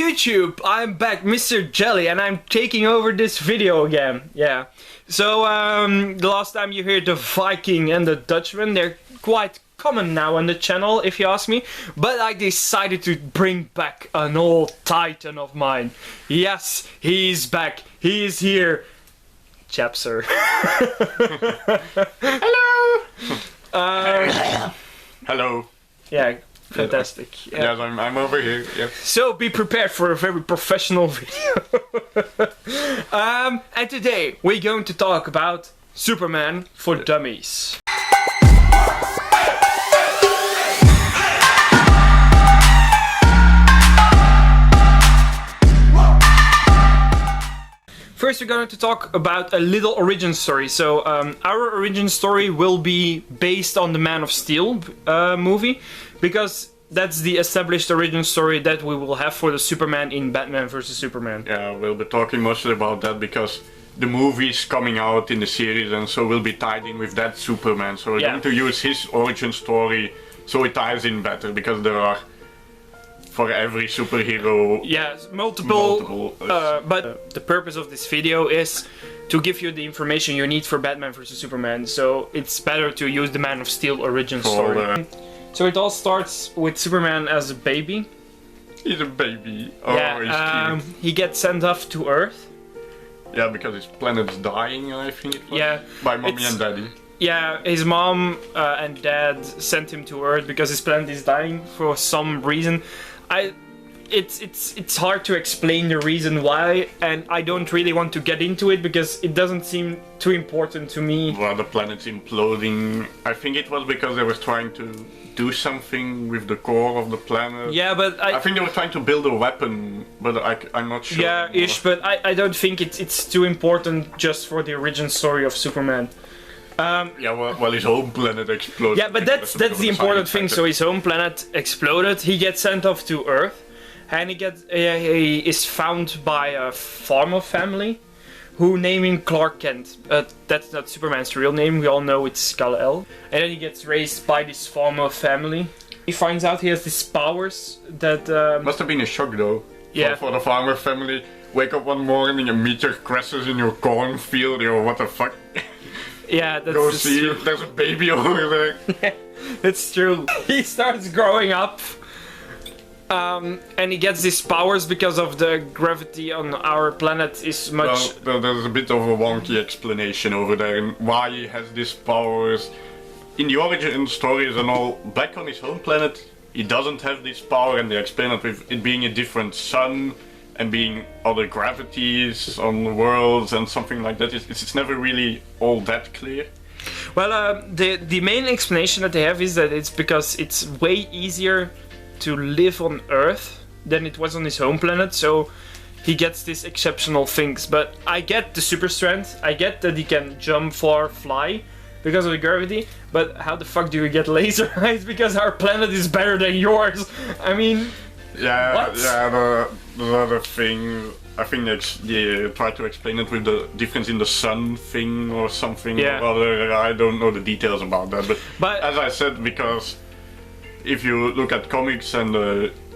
YouTube, I'm back, Mr. Jelly, and I'm taking over this video again. Yeah. So, the last time you heard the Viking and the Dutchman, they're quite common now on the channel, if you ask me. But I decided to bring back an old titan of mine. Yes, he's back. He is here. Chapser. Hello! Hello. Yeah. Fantastic. Yeah. Yes, I'm over here. Yes. So be prepared for a very professional video. And today we're going to talk about Superman for Dummies. First, we're going to talk about a little origin story. So, our origin story will be based on the Man of Steel movie, because that's the established origin story that we will have for the Superman in Batman vs Superman. Yeah, we'll be talking mostly about that because the movie's coming out in the series, and so we'll be tied in with that Superman. So we're going to use his origin story so it ties in better, because there are, for every superhero, multiple but the purpose of this video is to give you the information you need for Batman vs Superman, so it's better to use the Man of Steel origin story. So it all starts with Superman as a baby. He's a baby. Oh, yeah, he's cute. He gets sent off to Earth. Yeah, because his planet's dying, I think it was. Yeah. By mommy and daddy. Yeah, his mom and dad sent him to Earth because his planet is dying for some reason. It's hard to explain the reason why, and I don't really want to get into it because it doesn't seem too important to me. Well, the planet's imploding. I think it was because they were trying to do something with the core of the planet. Yeah, but I think they were trying to build a weapon, but I'm not sure. Yeah, ish, but I don't think it's too important just for the origin story of Superman. Yeah, well, his home planet exploded. Yeah, but that's the important thing. So his home planet exploded. He gets sent off to Earth, and he is found by a farmer family, who name him Clark Kent. That's not Superman's real name. We all know it's Kal-El. And then he gets raised by this farmer family. He finds out he has these powers that. Must have been a shock though. Yeah. For the farmer family, wake up one morning and meteor crashes in your cornfield. Yo, what the fuck? Yeah, that's Go see, there's a baby over there. Yeah, it's true. He starts growing up, and he gets these powers because of the gravity on our planet is much... Well, there's a bit of a wonky explanation over there, and why he has these powers. In the origin stories and all, back on his home planet, he doesn't have this power, and they explain it with it being a different sun, and being other gravities on the worlds and something like that. It's never really all that clear. Well, the main explanation that they have is that it's because it's way easier to live on Earth than it was on his home planet, so he gets these exceptional things. But I get the super strength, I get that he can jump far, fly, because of the gravity, but how the fuck do you get laser eyes? Because our planet is better than yours. I mean... Yeah, what? Yeah, the other thing, I think they try to explain it with the difference in the sun thing or something or other. I don't know the details about that, but as I said, because if you look at comics and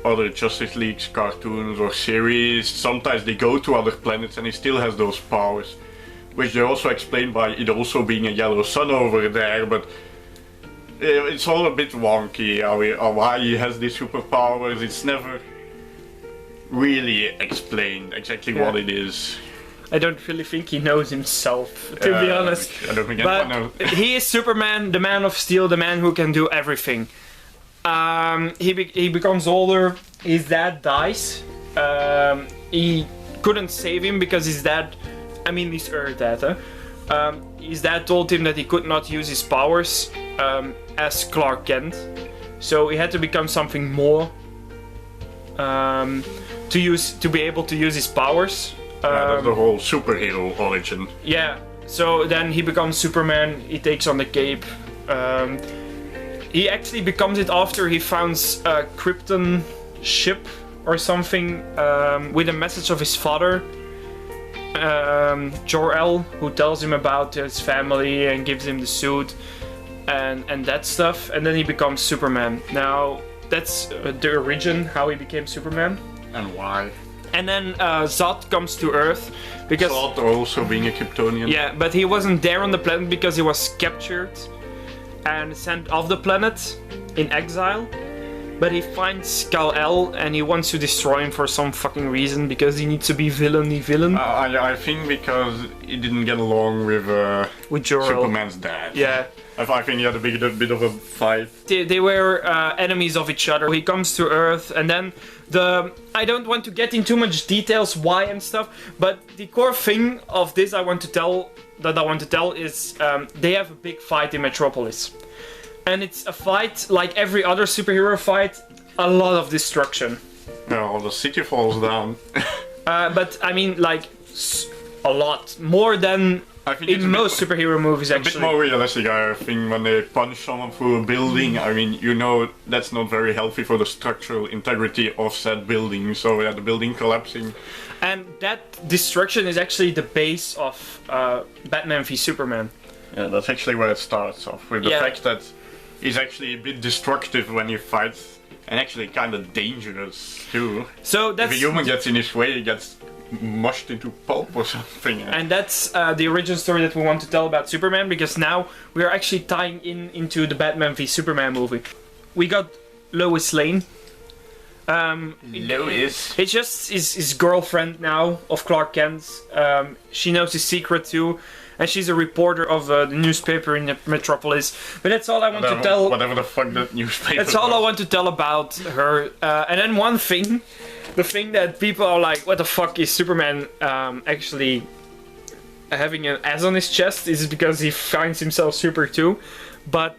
other Justice League's cartoons or series, sometimes they go to other planets and he still has those powers, which they also explain by it also being a yellow sun over there, but it's all a bit wonky why he has these superpowers. It's never really explained exactly what it is. I don't really think he knows himself, to be honest. I don't think anyone knows. He is Superman, the Man of Steel, the man who can do everything. He becomes older, his dad dies. He couldn't save him because his dad, I mean his Earth dad, his dad told him that he could not use his powers as Clark Kent, so he had to become something more to be able to use his powers. That's the whole superhero origin. Yeah, so then he becomes Superman, he takes on the cape. He actually becomes it after he finds a Krypton ship or something with a message of his father, Jor-El, who tells him about his family and gives him the suit and that stuff, and then he becomes Superman. Now, that's the origin, how he became Superman. And why? And then Zod comes to Earth because Zod also being a Kryptonian. Yeah, but he wasn't there on the planet because he was captured and sent off the planet in exile. But he finds Kal-El and he wants to destroy him for some fucking reason because he needs to be villain. I think because he didn't get along with Jor-El. Superman's dad. Yeah. I think he had a bit of a fight. They were enemies of each other. He comes to Earth and then I don't want to get in too much details why and stuff, but the core thing of this I want to tell is they have a big fight in Metropolis. And it's a fight like every other superhero fight, a lot of destruction. No, the city falls down. But I mean, like, a lot. More than in most superhero movies, actually. A bit more realistic, I think, when they punch someone through a building. I mean, you know, that's not very healthy for the structural integrity of said building. So, yeah, the building collapsing. And that destruction is actually the base of Batman v Superman. Yeah, that's actually where it starts off, with the fact that he's actually a bit destructive when he fights, and actually kind of dangerous too. So that's, if a human gets in his way, he gets mushed into pulp or something. And that's the origin story that we want to tell about Superman, because now we are actually tying into the Batman v Superman movie. We got Lois Lane. Lois. It's just his girlfriend now of Clark Kent. She knows his secret too. And she's a reporter of the newspaper in Metropolis. But that's all I want to tell. Whatever the fuck that newspaper That's all I want to tell about her. And then one thing. The thing that people are like, what the fuck is Superman actually having an S on his chest? Is it because he finds himself super too? But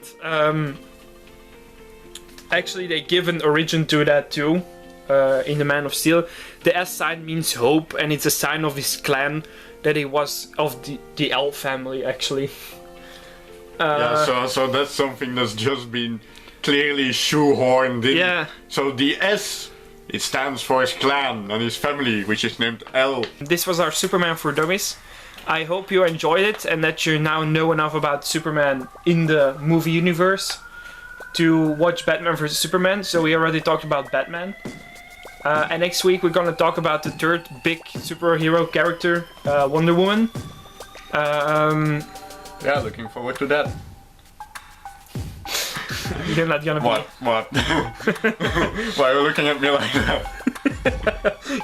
actually they give an origin to that too. In the Man of Steel. The S sign means hope, and it's a sign of his clan. That he was of the L family, actually. Yeah, so that's something that's just been clearly shoehorned in. Yeah. So the S, it stands for his clan and his family, which is named L. This was our Superman for Dummies. I hope you enjoyed it and that you now know enough about Superman in the movie universe to watch Batman vs Superman. So we already talked about Batman. And next week we're gonna talk about the third big superhero character, Wonder Woman. Yeah, looking forward to that. You're not gonna be... What? Why are you looking at me like that?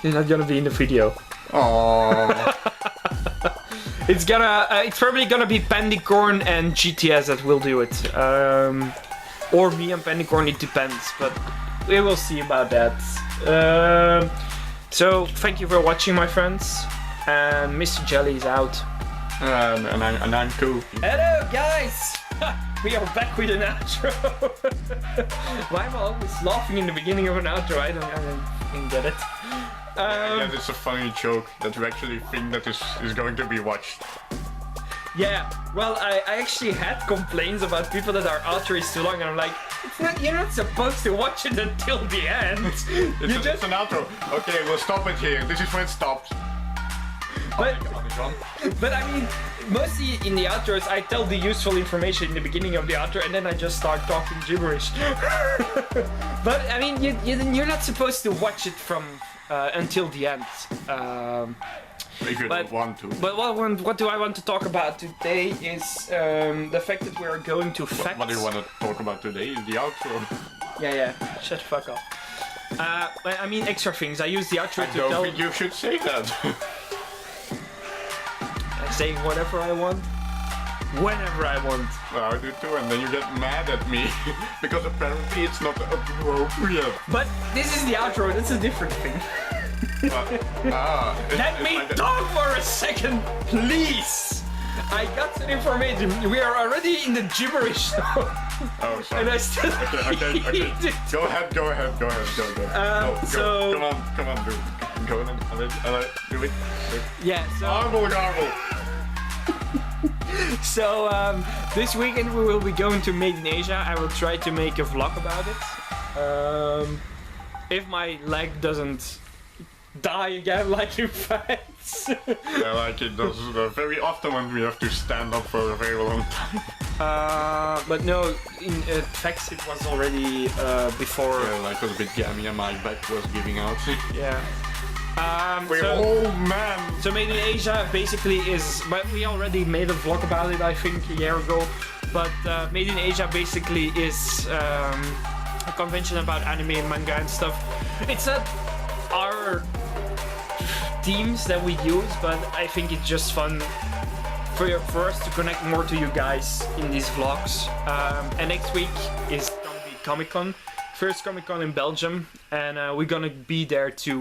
You're not gonna be in the video. Aww. It's probably gonna be Pendicorn and GTS that will do it. Or me and Pendicorn, it depends, but we will see about that. So thank you for watching, my friends, and Mr. Jelly is out. And I'm cool. Hello guys! We are back with an outro. Why am I always laughing in the beginning of an outro? I don't get it. Yeah, it's a funny joke that you actually think that is going to be watched. Yeah, well, I actually had complaints about people that our outro is too long, and I'm like, you're not supposed to watch it until the end. It's an outro. Okay, we'll stop it here. This is where it stops. But I mean, mostly in the outros, I tell the useful information in the beginning of the outro, and then I just start talking gibberish. But I mean, you're not supposed to watch it from until the end. If you don't want to. But what do I want to talk about today is the fact that we are going to facts. What do you want to talk about today? Is the outro? Yeah. Shut the fuck up. I mean extra things. I use the outro to tell... I don't think you should say that. I say whatever I want, whenever I want. Well, I do too, and then you get mad at me because apparently it's not appropriate. But this is the outro. That's a different thing. Let me talk for a second, please! I got some information. We are already in the gibberish now. Oh, sorry. And I still okay. Go ahead. Go. Come on, do it. Go on, do it. Yeah, so... Garble. So, this weekend we will be going to Made in Asia. I will try to make a vlog about it. If my leg doesn't die again like in fights. Yeah, like it does very often when we have to stand up for a very long time. But no, in fact it was already before. Yeah, like it was a bit gammy and my back was giving out. Yeah. Oh man! So Made in Asia basically is, but we already made a vlog about it I think a year ago. But Made in Asia basically is a convention about anime and manga and stuff. It's not our themes that we use, but I think it's just fun for us to connect more to you guys in these vlogs. And next week is gonna be Comic-Con. First Comic-Con in Belgium, and we're gonna be there to